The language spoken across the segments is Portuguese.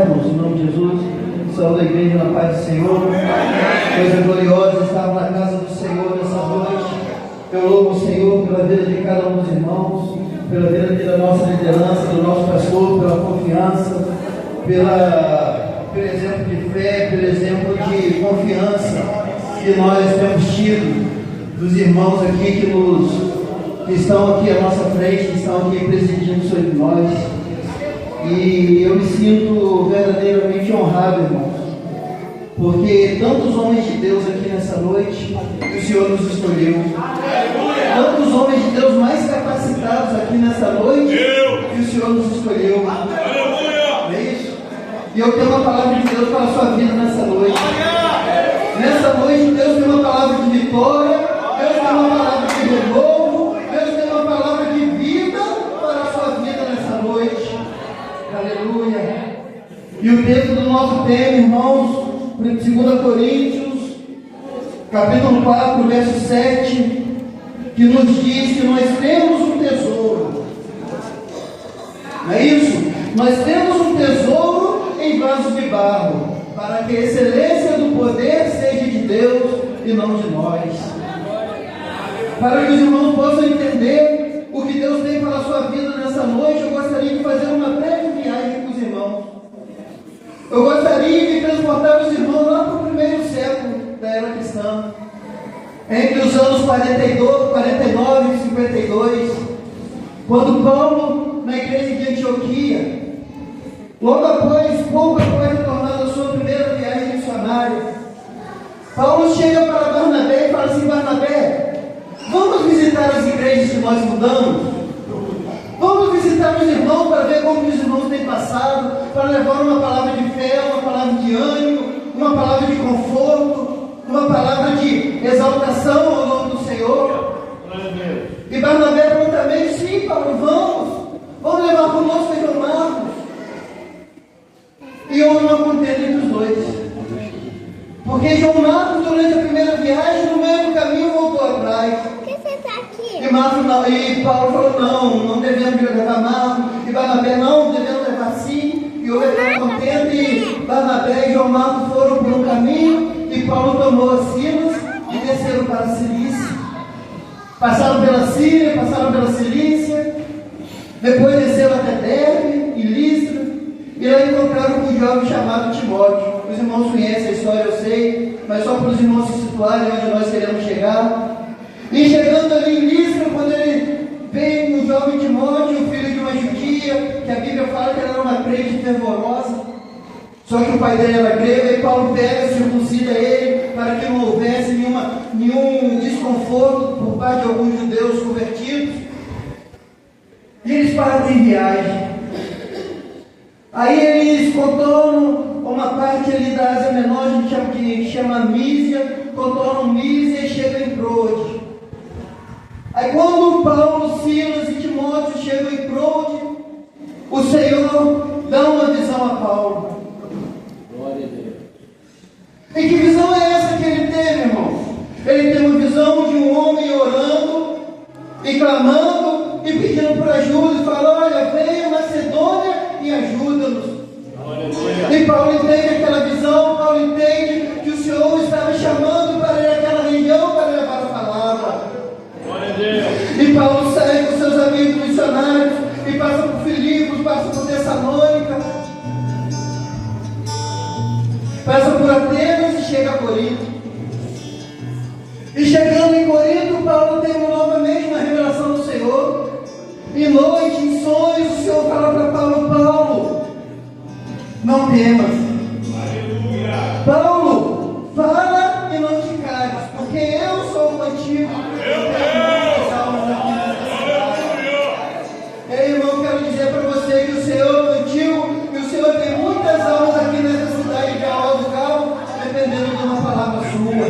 irmãos, em nome de Jesus. Saúde a igreja na paz do Senhor. Coisa gloriosa estar na casa do Senhor nessa noite. Eu louvo o Senhor pela vida de cada um dos irmãos, pela vida da nossa liderança, do nosso pastor, pela confiança, pelo exemplo de fé, pelo exemplo de confiança que nós temos tido dos irmãos aqui que estão aqui à nossa frente, que estão aqui presidindo sobre nós. E eu me sinto verdadeiramente honrado, irmãos, porque tantos homens de Deus aqui nessa noite, que o Senhor nos escolheu. Tantos homens de Deus mais capacitados aqui nessa noite, que o Senhor nos escolheu. É isso? E eu tenho uma palavra de Deus para a sua vida nessa noite. Nessa noite, Deus tem uma palavra de vitória, Deus tem uma palavra de renovo, Deus tem uma palavra de vida para a sua vida nessa noite. Aleluia. E o texto do nosso tema, irmãos, 2 Coríntios, capítulo 4, verso 7, que nos diz que nós temos um tesouro. Não é isso? Nós temos um tesouro em vasos de barro, para que a excelência do poder seja de Deus e não de nós. Para que os irmãos possam entender o que Deus tem para a sua vida nessa noite, eu gostaria de fazer uma breve viagem com os irmãos. Eu gostaria de transportar os irmãos lá para o primeiro século da era cristã, entre os anos 49 e 52, quando Paulo, na igreja de Antioquia, pouco após retornar da sua primeira viagem missionária, Paulo chega para Barnabé e fala assim: Barnabé, vamos visitar as igrejas que nós mudamos? Vamos visitar os irmãos para ver como os irmãos têm passado, para levar uma palavra de fé, uma palavra de ânimo, uma palavra de conforto, uma palavra de exaltação ao nome do Senhor. E Barnabé prontamente: sim, Paulo, vamos levar conosco a João Marcos. E houve uma contenda entre os dois, porque João Marcos, durante a primeira viagem, no meio do caminho voltou atrás. Por que você está aqui? E Paulo falou: não devemos levar Marcos. E Barnabé: não, devemos levar sim. E houve aquela contenda, e Barnabé e João Marcos foram por um caminho, e Paulo tomou as Silas e desceram para a Cilícia. Passaram pela Síria, passaram pela Cilícia, depois desceram até Derbe e Listra, e lá encontraram com um jovem chamado Timóteo. Os irmãos conhecem a história, eu sei, mas só para os irmãos se situarem onde nós queremos chegar. E chegando ali em Listra, quando ele vem o jovem Timóteo, filho de uma judia, que a Bíblia fala que ela era uma crente fervorosa, só que o pai dele era grego, e Paulo pega, circuncida ele, para que não houvesse nenhum desconforto por parte de alguns judeus convertidos. E eles partem em viagem. Aí eles contornam uma parte ali da Ásia Menor, a gente chama Mísia, contornam Mísia e chegam em Prode. Aí quando Paulo, Silas e Timóteo chegam em Prode, o Senhor dá uma visão a Paulo. Glória a Deus. E que visão é essa que ele teve, irmão? Ele teve uma visão de um homem orando e clamando e pedindo por ajuda, e falou: olha, venha Macedônia e ajuda-nos. E Paulo entende aquela visão, Paulo entende que o Senhor estava chamando para ir àquela região para levar a palavra. E Paulo sai com seus amigos missionários e passa por Filipos, passa por Tessalônica, passa por Atenas e chega a Corinto. E chegando em Corinto, Paulo tem novamente uma revelação do Senhor. Em noite, em sonhos, o Senhor fala para Paulo: Paulo, não temas. Paulo, fala e não te cales, porque eu sou contigo. Ei, irmão, quero dizer para você que o Senhor é contigo, e o Senhor tem muitas almas aqui nessa cidade de Arraial do Cabo, dependendo de uma palavra sua.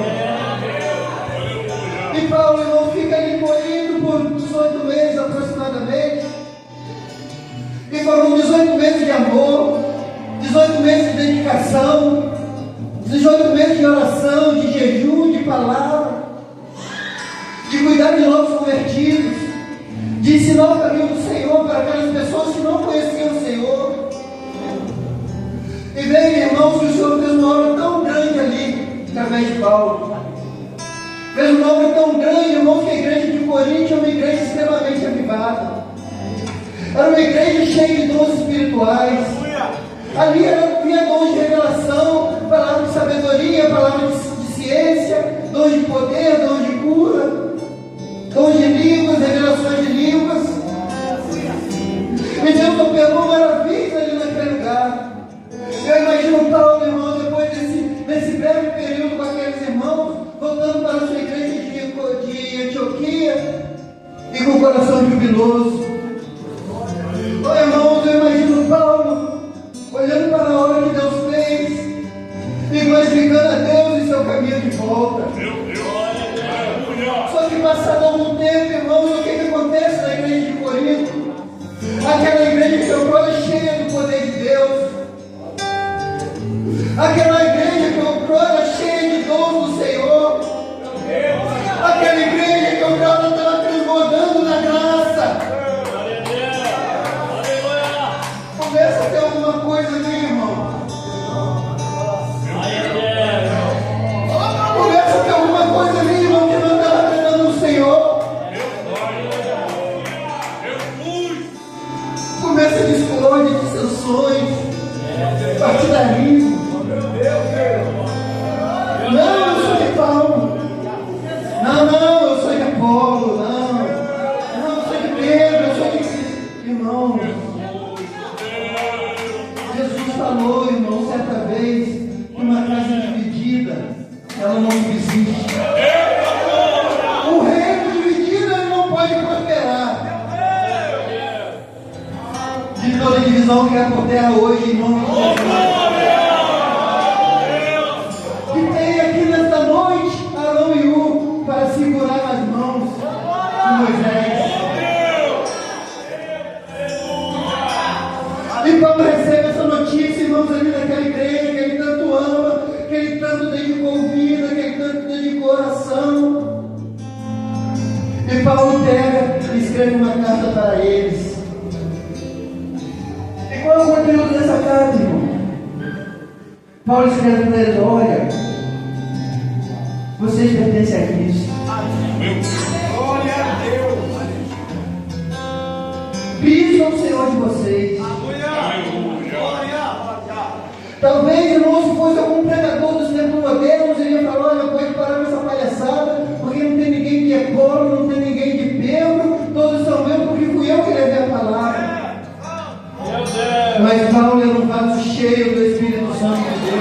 E Paulo, irmão, fica ali em Corinto por 18 meses aproximadamente. E foram 18 meses de amor, 18 meses de dedicação, 18 meses de oração, de jejum, de palavra, de cuidar de novos convertidos, de ensinar o caminho do Senhor para aquelas pessoas que não conheciam o Senhor. veem, irmãos, que o Senhor fez uma obra tão grande ali, através de Paulo. Fez uma obra tão grande, irmãos, que a igreja de Corinto é uma igreja extremamente avivada. Era uma igreja cheia de dons espirituais. Ali havia dons de revelação, palavra de sabedoria, palavra de ciência, dons de poder, dons de cura, dons de línguas, revelações de línguas. E Deus operou maravilhas ali naquele lugar. Eu imagino Paulo, irmão, depois desse breve período com aqueles irmãos, voltando para a sua igreja de Antioquia e com o coração jubiloso. Oh, irmãos, eu imagino Paulo olhando para a obra que Deus fez e glorificando a Deus em seu caminho de volta. Só que passado algum tempo, irmãos, o que acontece na igreja de Corinto? Aquela igreja que outrora cheia do poder de Deus, aquela igreja que outrora cheia de dons do Senhor, aquela igreja que outrora estava transbordando na graça, começa a ter alguma coisa ali, irmão. Começa a ter alguma coisa ali, irmão, que não estava agradando o Senhor. Começa a discórdia, dissensões, partidarismo. Não, eu sou de Paulo. Não, eu sou de Apolo. Não, eu sou de Pedro, eu sou de Cristo. Irmão, Jesus falou, irmão, certa vez, que uma casa dividida, ela não subsiste. O reino dividido, ele não pode prosperar. De toda divisão que é por terra hoje, em nome de Jesus. Que tem aqui nesta noite Arão e Ur para segurar as mãos de Moisés. E Paulo recebe essa notícia, irmãos, ali naquela igreja que ele tanto ama, que ele tanto dedicou vida, que ele tanto dedicou oração. E Paulo pega e escreve uma carta para eles. E qual é o conteúdo dessa carta, irmão? Paulo escreve para eles: olha, vocês pertencem a Cristo. Glória a Deus. Cristo é o Senhor de vocês. Glória. Talvez, irmão, se fosse algum pregador dos tempos modernos, ele ia falar: olha, pode parar com essa palhaçada, porque não tem ninguém que é Paulo, não tem ninguém de Pedro, todos são meus, porque fui eu que levei a palavra. Mas Paulo era um vaso cheio do Espírito Santo de Deus.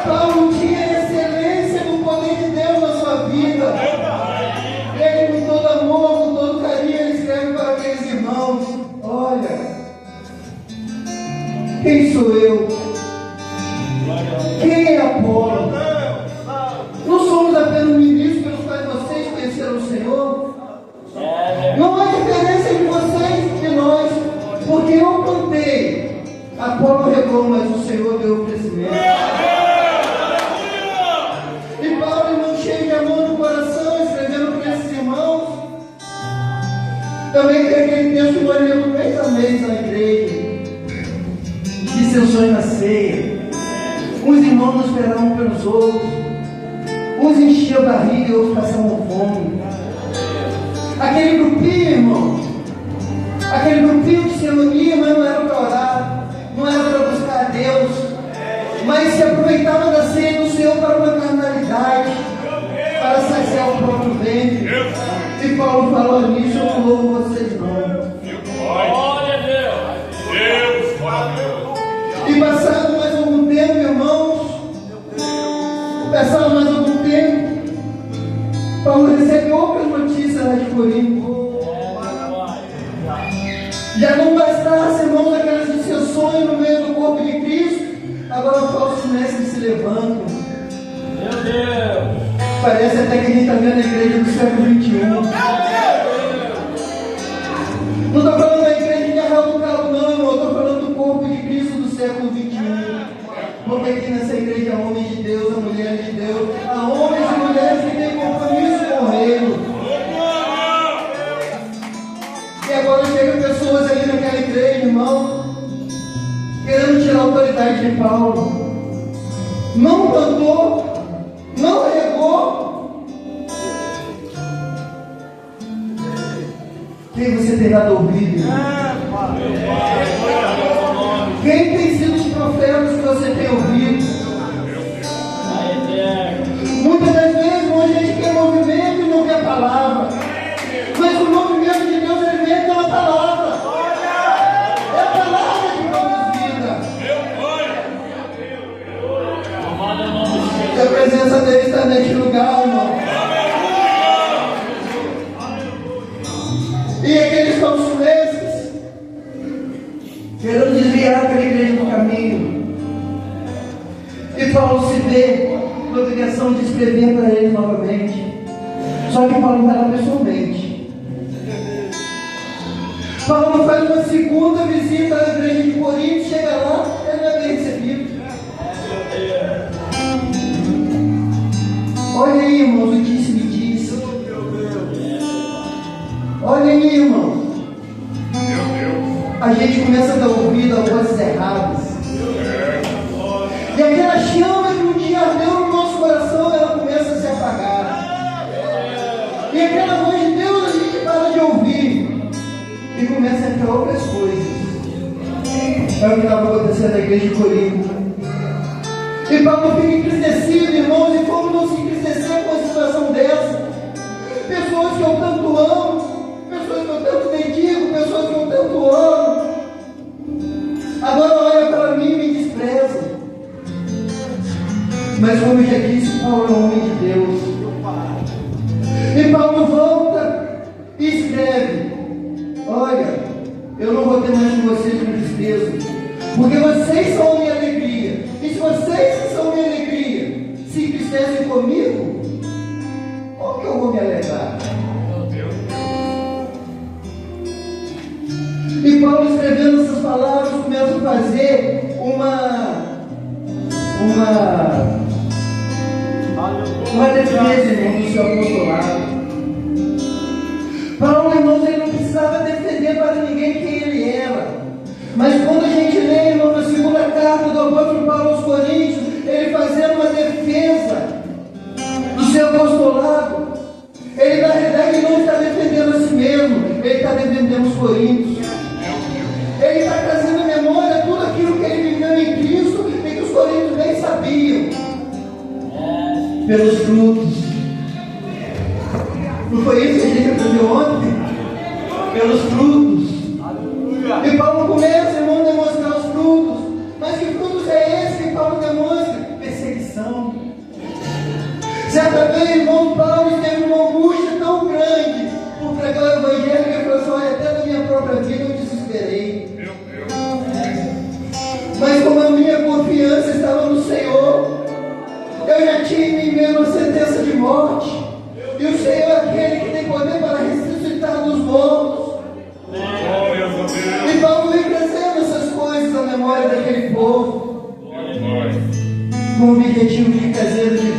Paulo tinha a excelência do poder de Deus na sua vida. Ele, com todo amor, com todo carinho, ele escreve para aqueles irmãos: olha, quem sou eu? Quem é Apolo? Não somos apenas ministros pelos quais vocês conheceram o Senhor? Não há diferença entre vocês e nós, porque eu plantei, Apolo regou, mas o Senhor deu o crescimento. E Paulo, irmão, cheio de amor no coração, escrevendo para esses irmãos, também tem aquele texto que nós lemos mês a mês na igreja, de sessões na ceia. Uns irmãos nos esperavam pelos outros, uns enchiam a barriga e outros passavam fome. Aquele grupinho, irmão, aquele grupinho que se reunia, mas não era para orar, não era para buscar a Deus, mas se aproveitava da ceia do Senhor para uma carnalidade, para saciar o próprio ventre. E Paulo falou nisso: eu não louvo vocês não. Glória a Deus. E passado mais algum tempo, irmãos, passado mais algum tempo, Paulo recebe outras notícias lá de Corinto. Já não bastasse, irmãos, aquelas dissensões no meio do corpo de Cristo, agora falsos mestres se levantam. Meu Deus. Parece até que a gente está vendo a igreja do século XXI. Não estou falando da igreja de Arraial do Cabo, não, irmão. Estou falando do corpo de Cristo do século XXI. Porque aqui nessa igreja há homens de Deus, há mulheres de Deus, há homens e mulheres que têm compromisso com o reino. E agora chegam pessoas ali naquela igreja, irmão, querendo tirar autoridade de Paulo. Não plantou, não regou. Quem você tem dado ouvido? Quem tem sido os profetas que você tem ouvido? Muitas das vezes a gente quer movimento e não quer palavra. Mas o movimento de Deus ele vem pela palavra. É a palavra que produz vida. E a presença dele está neste lugar, irmão. E aqueles consulenses querendo desviar aquela igreja do caminho. E Paulo se vê na obrigação de escrever para eles novamente. Só que Paulo está lá pessoalmente. Paulo faz uma segunda visita à igreja de Corinto, chega lá, ele não é bem recebido. Olha aí, irmãos, o que isso me diz. Olha aí, irmãos. A gente começa a dar ouvido a vozes erradas. E aquela chama que um dia ardeu no nosso coração, ela começa a se apagar. E aquela voz de Deus a gente para de ouvir. E começa a entrar outras coisas. É o que estava acontecendo na igreja de Corinto. E Paulo fica entristecido, irmãos, e como não se entristecer com uma situação dessa? Pessoas que eu tanto amo, pessoas que eu tanto dedico, pessoas que eu tanto amo, agora olha para mim e me despreza. Mas como eu já disse, Paulo é um homem de Deus. E Paulo volta e escreve: olha, eu não vou ter mais com vocês com desprezo, porque vocês são minha alegria. E se vocês que são minha alegria se entristecem comigo, como que eu vou me alegrar? E Paulo, escrevendo essas palavras, começa a fazer uma defesa, irmão, do seu apostolado. Paulo, irmãos, ele não precisava defender para ninguém quem ele era. Mas quando a gente lê, irmão, na segunda carta do apóstolo Paulo aos Coríntios, ele fazendo uma defesa do seu apostolado, ele na realidade não está defendendo a si mesmo, ele está defendendo os coríntios. Ele está trazendo à memória tudo aquilo que ele viveu em Cristo e que os coríntios nem sabiam. Pelos frutos. Não foi isso que a gente aprendeu ontem? Pelos frutos. E Paulo começa, irmão, a demonstrar os frutos. Mas que frutos é esse que Paulo demonstra? Perseguição. Certa vez, irmão, Paulo teve uma angústia tão grande por pregar o evangelho que ele falou assim: olha, até na minha própria vida eu desesperei. Mas como a minha confiança estava no Senhor, eu já tinha em mim mesmo a sentença de morte. E o Senhor é aquele que tem poder para ressuscitar dos mortos. E Paulo vem trazendo essas coisas à memória daquele povo, com o objetivo de trazê-lo de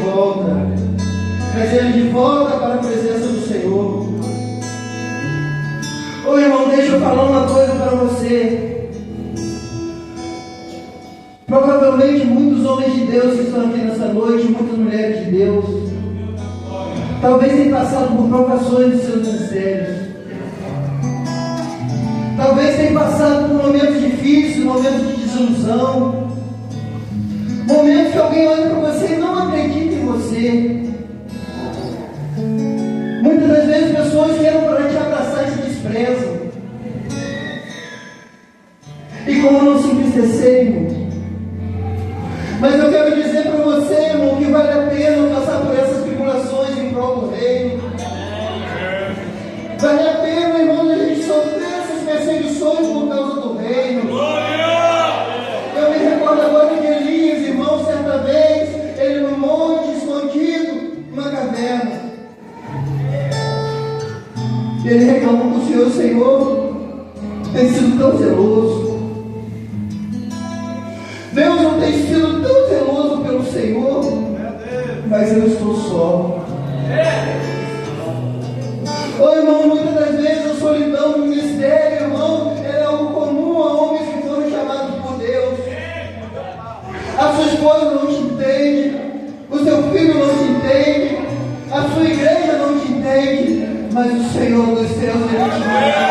volta para a presença do Senhor. Ô irmão, deixa eu falar uma coisa para você. Provavelmente muitos homens de Deus que estão aqui nessa noite, muitas mulheres de Deus, talvez tenham passado por provações de seus ministérios. Talvez tenham passado por momentos difíceis, momentos de desilusão, momentos que alguém olha para você e não acredita em você. Muitas das vezes pessoas vieram para te abraçar e te desprezam. E como não se entristecer, irmão? Mas eu quero dizer para você, irmão, que vale a pena passar por essas tribulações em prol do reino. Vale a pena, irmão, a gente sofrer essas perseguições por causa do reino. Eu me recordo agora de Elias, irmão, certa vez, ele no monte, escondido, numa caverna. Ele reclamou com o Senhor: Senhor, tem sido tão zeloso. Deus não tem sido tão zeloso pelo Senhor, mas eu estou só. Ô irmão, muitas das vezes a solidão do ministério, irmão, é algo comum a homens que foram chamados por Deus. esposa não te entende, o seu filho não te entende, a sua igreja não te entende, mas o Senhor dos céus, Ele te entende.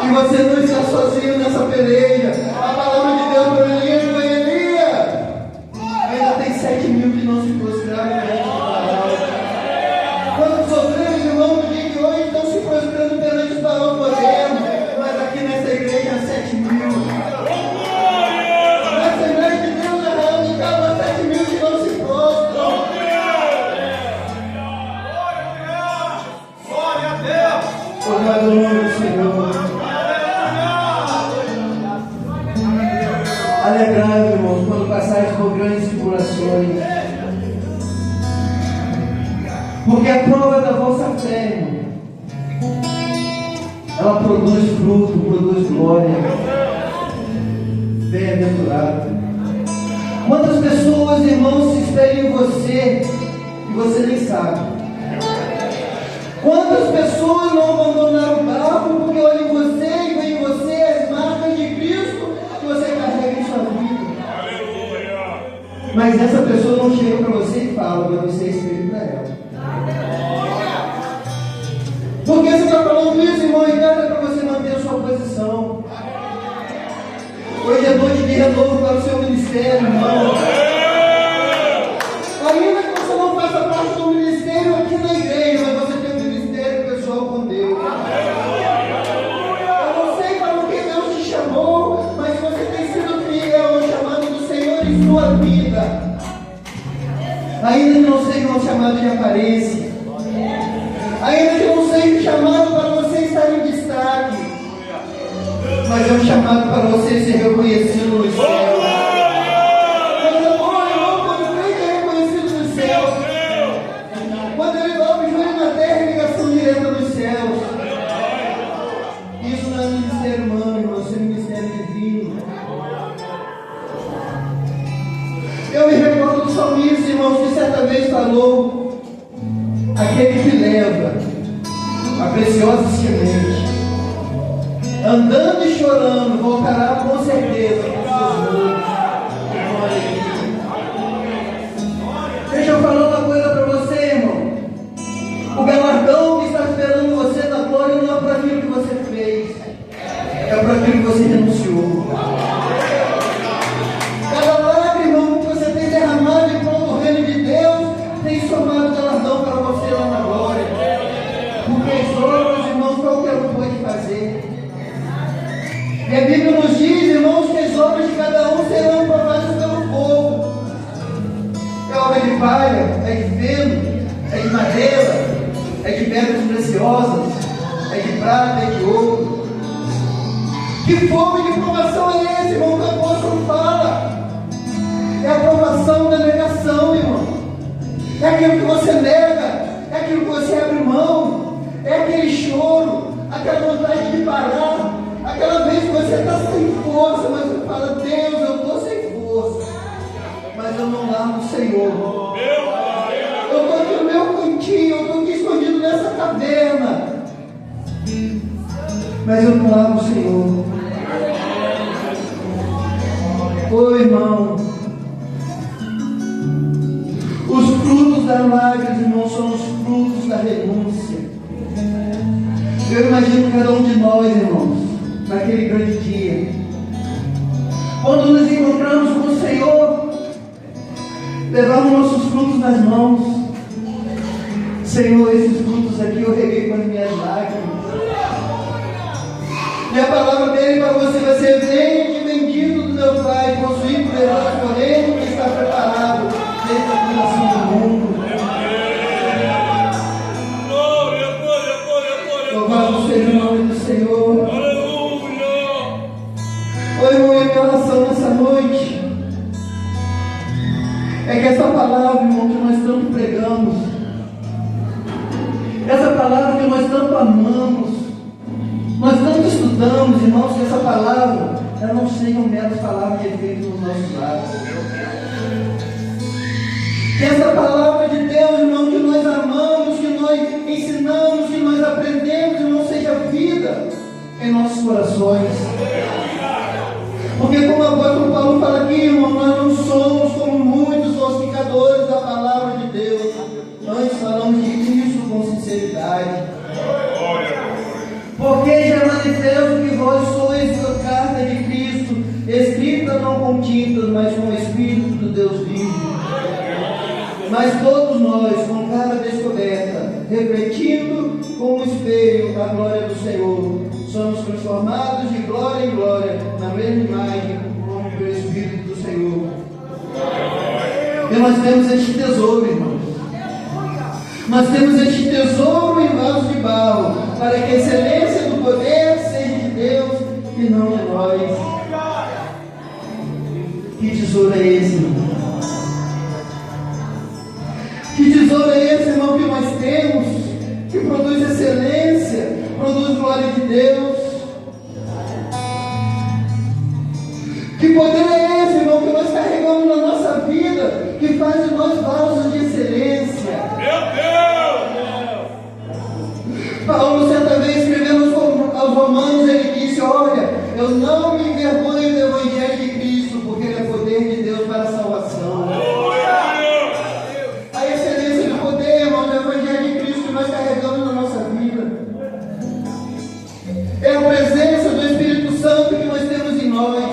E você não está sozinho nessa peleja. A palavra de Deus para Elias foi: Elias, ainda tem 7.000 que não se prostraram diante da palavra. Quando sofremos, irmão, no dia de hoje, estão se prostrando perante os barões modernos, mas aqui nessa igreja há 7.000. Nessa igreja de Deus é real de cada 7.000 que não se prostram. Glória a Deus! Obrigado, o nome do Senhor. Alegrai-vos, irmãos, quando passares por grandes tribulações, porque a prova da vossa fé, irmão, ela produz fruto, produz glória. Bem-aventurado. Quantas pessoas, irmãos, se espelham em você e você nem sabe? Quantas pessoas não abandonaram o barco porque olham em você e veem em você as marcas de Cristo que você carrega em sua vida? Aleluia! Mas essa pessoa não chega para você e fala, mas você é espelho para ela. Porque você está falando isso, irmão, e nada para você manter a sua posição. Hoje é noite de renovo para o seu ministério, irmão. Ainda que você não faça parte do ministério aqui na igreja, mas você tem um ministério pessoal com Deus. Eu não sei para o que Deus te chamou, mas você tem sido fiel ao chamado do Senhor em sua vida. Ainda que não seja um chamado de aparência, ainda que não seja um chamado para você estar em destaque, mas é um chamado para você ser reconhecido nos céus. Mas amor, irmão, quando o crente é reconhecido nos céus, quando ele dobra o joelho na terra, é ligação direta nos céus. Isso não é ministério humano, irmão, isso é ministério divino. Eu me recordo do salmista, irmãos, que certa vez falou: aquele que leva a preciosa semente, andando e chorando, voltará com certeza com seus olhos. Deixa eu falar uma coisa para você, irmão. O galardão que está esperando você na glória não é para aquilo que você fez, é para aquilo que você renunciou. Cada lágrima, irmão, que você tem derramado em prol do reino de Deus, tem somado galardão para você lá na glória. Porque as obras, irmãos, qualquer um pode fazer. E a Bíblia nos diz, irmãos, que as obras de cada um serão provadas pelo fogo. É obra de palha, é de feno, é de madeira, é de pedras preciosas, é de prata, é de ouro. Que fogo de provação é esse, irmão, que o apóstolo fala? É a provação da negação, irmão. É aquilo que você nega, é aquilo que você abre mão, é aquele choro, aquela vontade de parar, aquela vez que você está sem força, mas você fala: Deus, eu estou sem força, mas eu não largo o Senhor. Eu estou aqui no meu cantinho, eu estou aqui escondido nessa caverna, mas eu não largo o Senhor. Ô irmão, os frutos das lágrimas, irmão, são os frutos da renúncia. Eu imagino cada um de nós, irmãos, naquele grande dia, quando nos encontramos com o Senhor, levamos nossos frutos nas mãos. Senhor, esses frutos aqui eu reguei com as minhas lágrimas. E a palavra dele para você vai ser: vende, bendito do meu Pai, possuir poderoso poder que está preparado desde a fundação do mundo. Louvado seja o nome do Senhor. Oi, irmão, e a minha oração nessa noite é que essa palavra, irmão, que nós tanto pregamos, essa palavra que nós tanto amamos, nós tanto estudamos, irmãos, que essa palavra ela não seja um mero palavra de efeito nos nossos lados. Que essa palavra de Deus, irmão, que nós amamos, que nós ensinamos, que nós aprendemos, não seja vida em nossos corações. Porque como o apóstolo Paulo fala aqui, irmão, nós não somos como muitos falsificadores da palavra de Deus. Nós falamos de Cristo com sinceridade. Porque já manifesto que vós sois a carta de Cristo, escrita não com tintas, mas com o Espírito do Deus vivo. Mas todos nós, com cara descoberta, refletindo com o espelho a glória do Senhor, somos transformados de glória em glória, na mesma imagem, como pelo Espírito do Senhor. E nós temos este tesouro, irmãos. Nós temos este tesouro em vasos de barro, para que a excelência do poder seja de Deus e não de nós. Que tesouro é esse, irmão? Que tesouro é esse, irmão, que nós temos, que produz excelência, produz glória de Deus? Que poder é esse, irmão, que nós carregamos na nossa vida, que faz de nós vasos de excelência? Meu Deus! Paulo, certa vez, escrevendo aos Romanos, ele disse: olha, eu não me envergonho do Evangelho de Cristo, porque ele é poder de Deus para a salvação. A excelência do poder, irmão, do Evangelho de Cristo que nós carregamos na nossa vida é a presença do Espírito Santo que nós temos em nós.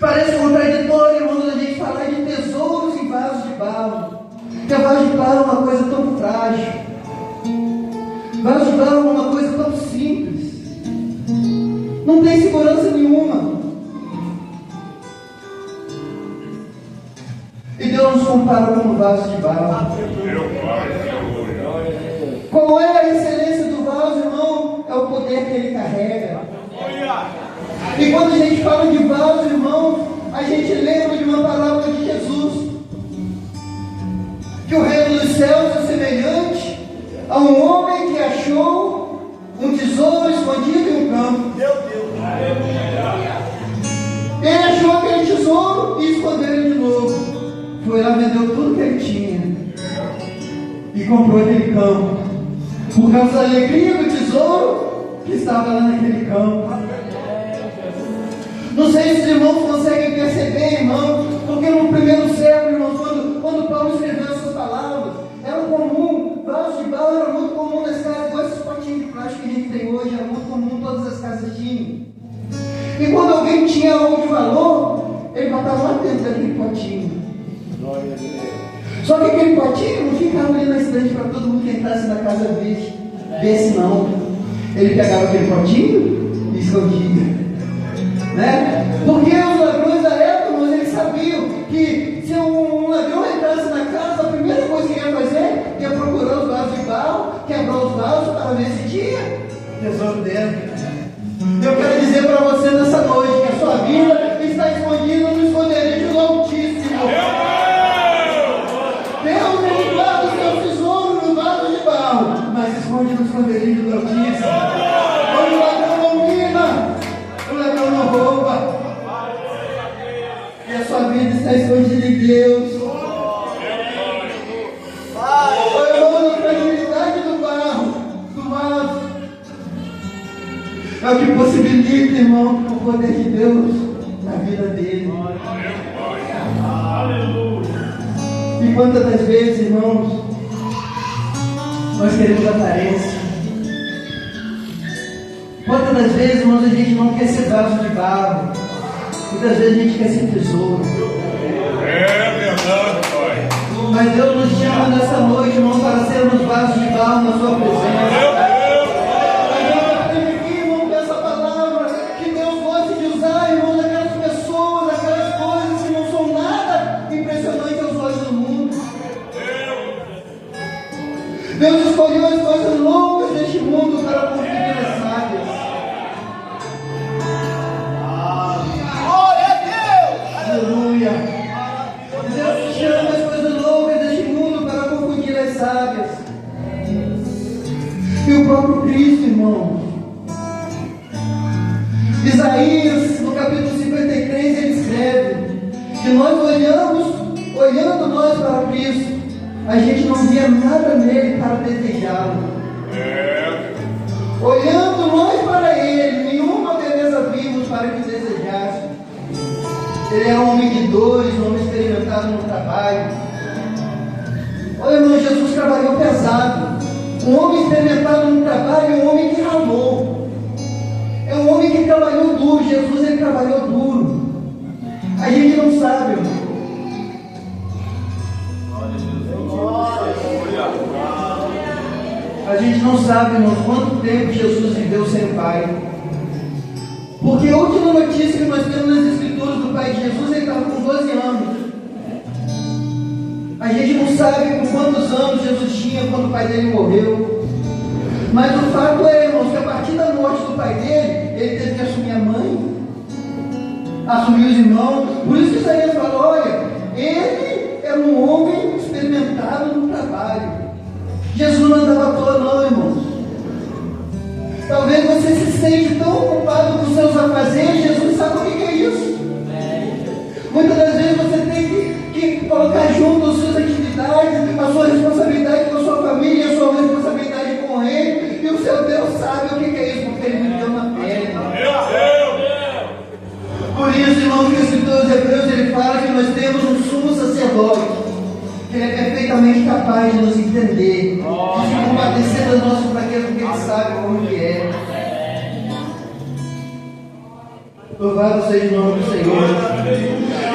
Parece contraditório, irmão, a gente falar de tesouros em vasos de barro. Porque a vaso de barro é uma coisa tão frágil. Vaso de barro é uma coisa tão simples. Não tem segurança nenhuma. E Deus nos compara como vaso de barro. Qual é a excelência do vaso, irmão? É o poder que ele carrega. E quando a gente fala de vaso, irmão, a gente lembra de uma palavra de Jesus, que o reino dos céus é semelhante a um homem que achou um tesouro escondido em um campo. Meu Deus! Ele achou aquele tesouro e escondeu ele de novo. Foi lá, vendeu tudo que ele tinha e comprou aquele campo, por causa da alegria do tesouro que estava lá naquele campo. Não sei se os irmãos conseguem perceber, irmão, porque no primeiro século, irmãos, quando Paulo escreveu essas palavras, era comum, vasos de barro era muito comum nas casas, igual esses potinhos de plástico que a gente tem hoje, era muito comum, todas as casas tinham. E quando alguém tinha algo de valor, ele botava lá dentro daquele potinho. Só que aquele potinho não ficava ali na estante para todo mundo que entrasse na casa ver se não. Ele pegava aquele potinho e escondia. Né? Porque os ladrões da época, eles sabiam que se um ladrão entrasse na casa, a primeira coisa que ia fazer ia procurar os vasos de barro, quebrar os vasos para ver se tinha tesouro dentro. Eu quero dizer para você nessa noite que a sua vida está escondida no esconderijo do Altíssimo. Deus, ele guarda o seu tesouro no vaso de barro, mas esconde no esconderijo do Altíssimo. Onde o ladrão não mina, o ladrão não rouba. E a sua vida está escondida em Deus. Foi a fragilidade do barro, do vaso. É o que possibilita, irmão, o poder de Deus na vida dele. E quantas das vezes, irmãos, nós queremos aparência? Quantas das vezes, irmãos, a gente não quer ser vaso de barro? Muitas vezes a gente quer ser tesouro. É verdade, Pai. Mas Deus nos chama nessa noite, irmão, para sermos vasos de barro na sua presença. Deus escolheu as coisas loucas deste mundo para confundir as sábias. Glória a Deus! Aleluia! Deus chama as coisas loucas deste mundo para confundir as sábias. E o próprio Cristo, irmão. Isaías, no capítulo 53, ele escreve que nós olhando nós para Cristo, a gente não via nada nele para desejá-lo. olhando nós para Ele, nenhuma beleza vimos para que desejasse. Ele era um homem de dores, um homem experimentado no trabalho. Olha, irmão, Jesus trabalhou pesado. Um homem experimentado no trabalho é um homem que ralou. É um homem que trabalhou duro. Jesus, ele trabalhou duro. A gente não sabe, irmão. A gente não sabe, irmão, quanto tempo Jesus viveu sem pai. Porque a última notícia que nós temos nas escrituras do pai de Jesus, ele estava com 12 anos. A gente não sabe com quantos anos Jesus tinha quando o pai dele morreu. Mas o fato é, irmãos, que a partir da morte do pai dele, ele teve que assumir a mãe, assumir os irmãos. Por isso que Isaías fala, olha, ele era um homem experimentado no trabalho. Jesus não andava à toa não, irmãos. Talvez você se sente tão ocupado com seus afazeres. Jesus sabe o que é isso. Muitas das vezes você tem que colocar junto as suas atividades, a sua responsabilidade com a sua família, a sua responsabilidade com Ele. E o seu Deus sabe o que é isso, porque Ele viveu na pele. Por isso, irmão, que o escritor dos Hebreus ele fala que nós temos um sumo sacerdote, que ele é perfeitamente capaz de nos entender, de se compadecer das nossas fraquezas, porque ele sabe como que é. Louvado seja o nome do Senhor.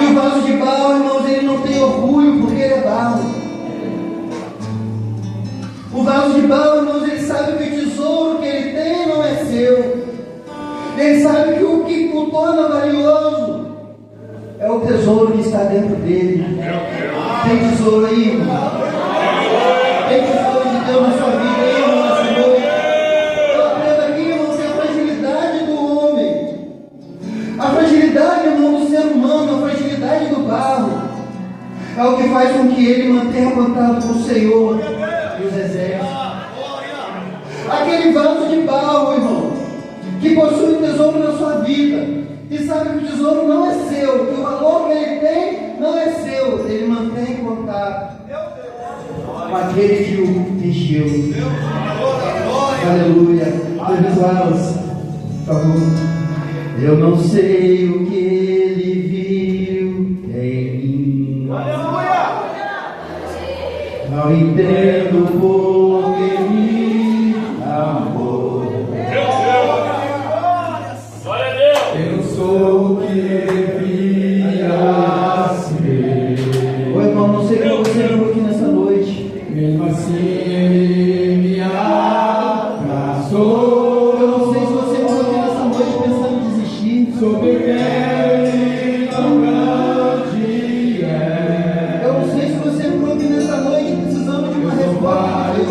E o vaso de barro, irmãos, ele não tem orgulho, porque ele é barro. O vaso de barro, irmãos, ele sabe que o tesouro que ele tem não é seu. Ele sabe que o que o torna valioso é o tesouro que está dentro dele. Tem tesouro aí, irmão? Tem tesouro de Deus na sua vida aí, irmão, nessa noite? Eu aprendo aqui, irmão, que a fragilidade do homem, a fragilidade, irmão, do ser humano, a fragilidade do barro, é o que faz com que ele mantenha contato com o Senhor e os exércitos. Aquele vaso de barro, irmão, que possui um tesouro na sua vida, e sabe que o tesouro não é seu, que o valor que ele tem não é seu, ele mantém contato com aquele que o encheu. Aleluia. Abençoados, por favor. Eu não sei o que ele viu em mim. Não entendo por que me amou. Eu sou o que devia ser. Ô irmão, não sei como você veio aqui nessa noite. Mesmo assim ele me abraçou. Eu não sei se você veio aqui nessa noite pensando em desistir. Sobre ele tão grande é. Eu não sei se você veio aqui nessa noite precisando de uma resposta.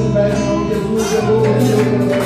oportunidade, em nome de Jesus. Eu louvo o Senhor pela